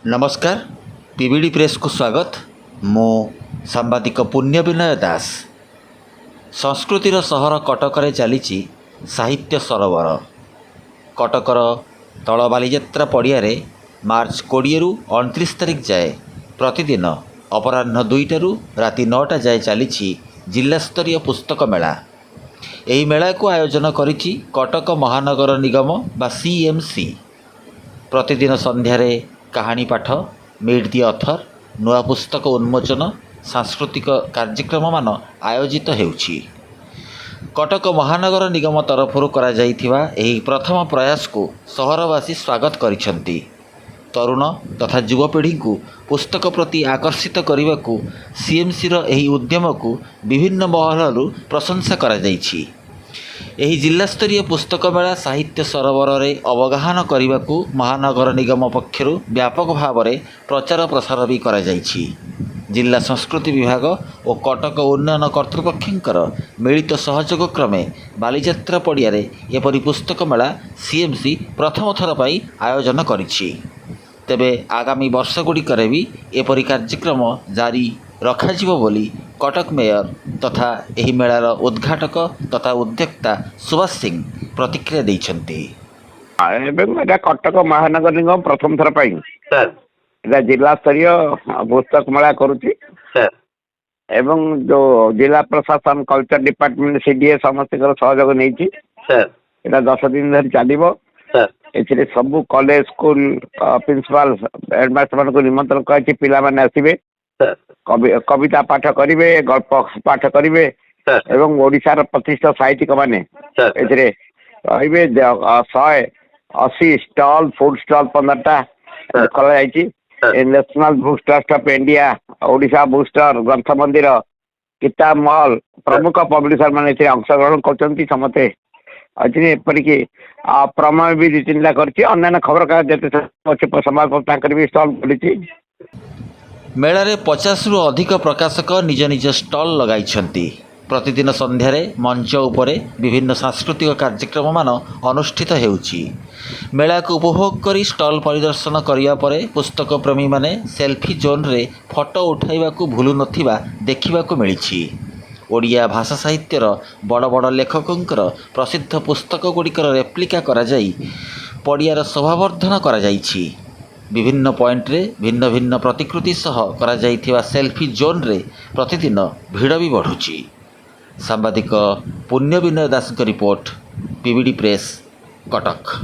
नमस्कार। PBD press को स्वागत। मो सांबादिक पुण्य विनय दास। संस्कृतिर सहर कटकरे चली साहित्य सरोवर। कटकर तल बालीजात्रा पड़ियारे मार्च 20 रु 29 तारिख जाए प्रतिदिन अपराह्न 2टारू राति 9टा जाए चली जिला स्तरीय पुस्तक मेला। यही मेला को आयोजन करिछि कटक महानगर निगम बा सीएमसी। प्रतिदिन संध्यारे कहानी पाठ, मीट दि अथर, नुआ पुस्तक उन्मोचन, सांस्कृतिक कार्यक्रम मान आयोजित हेउछि। कटक महानगर निगम तरफरु करा जाइथिबा एही प्रथम प्रयास को सहरवासी स्वागत करिसंती। तरुण तथा युवपीढ़ी को पुस्तक प्रति आकर्षित करने को सीएमसी रो एही उद्यम को विभिन्न महलरू प्रशंसा करा जाइछि। एही जिला स्तरीय पुस्तक मेला साहित्य सरोवर रे अवगाहन करने को महानगर निगम पक्षरु व्यापक भाव में प्रचार प्रसार भी करा जाइछि। जिला संस्कृति विभाग और कटक उन्नयन कर्तृपक्षर मिलित सहयोग क्रमे बालीजात्रा पड़ियारे एपरी पुस्तक मेला सीएमसी प्रथम थर पाई आयोजन करिछि। तेबे आगामी वर्षगुड़िकरे भी एपरी कार्यक्रम जारी रखाजिबो बोली कटक मेयर तथा एही मेलार उद्घाटक तथा उद्योक्ता सुभाष सिंह प्रतिक्रिया दैछन्ति। कटक महानगर निगम प्रथम थर पाई जिला स्तरीय पुस्तक मेला करुच्ची एवं जो जिला प्रशासन कल्चर डिपार्टमेंट सीडीए समस्त सहयोग नहीं 10 दिन धरी चलो। एथिरे सब कॉलेज स्कूल प्रिंसिपल हेडमास्टर को निमंत्रण कर पिला माने आसीबे, कविता पाठ करिवे, गल्प पाठ करिवे एवं ओडिशार प्रतिष्ठित साहित्यिक माने एथिरे रहिबे। 180 स्टॉल फूड स्टॉल 15टा खोला जाइछि। National book trust of India, Odisha book store, Grantha Mandir, किताब महल प्रमुख पब्लिशर माने एथिरे अंशग्रहण करछन्ति। समते अच्छे एपरिकी प्रमेय भी 2-3टा करछि। अन्य खबर कागज समाज भी स्टॉल खोली। मेला रे 50 रु अधिक प्रकाशक निज निज स्टॉल लगाइछन्ति। प्रतिदिन संध्यारे मंच उपरे विभिन्न सांस्कृतिक कार्यक्रम मान अनुष्ठित हेउछि। मेला को उपभोग करी स्टॉल परिदर्शन करिया परे पुस्तक प्रेमी माने सेल्फी जोन रे फोटो उठाइबा को भूलु नथिबा देखिबा को मिलिछि। ओडिया भाषा साहित्यर बड़ बड़ लेखकंकर प्रसिद्ध पुस्तक गुड़िकर रेप्लिका करा जाई पड़ियार शोभावर्धन करा जाइछि। विभिन्न पॉइंट रे भिन्न भिन्न प्रतिकृति सह करा जाइथिबा सेल्फी जोन रे प्रतिदिन भिड़ भी बढ़ुछि। सांबादिक पुण्य विनय दास रिपोर्ट, पीबीडी प्रेस, कटक।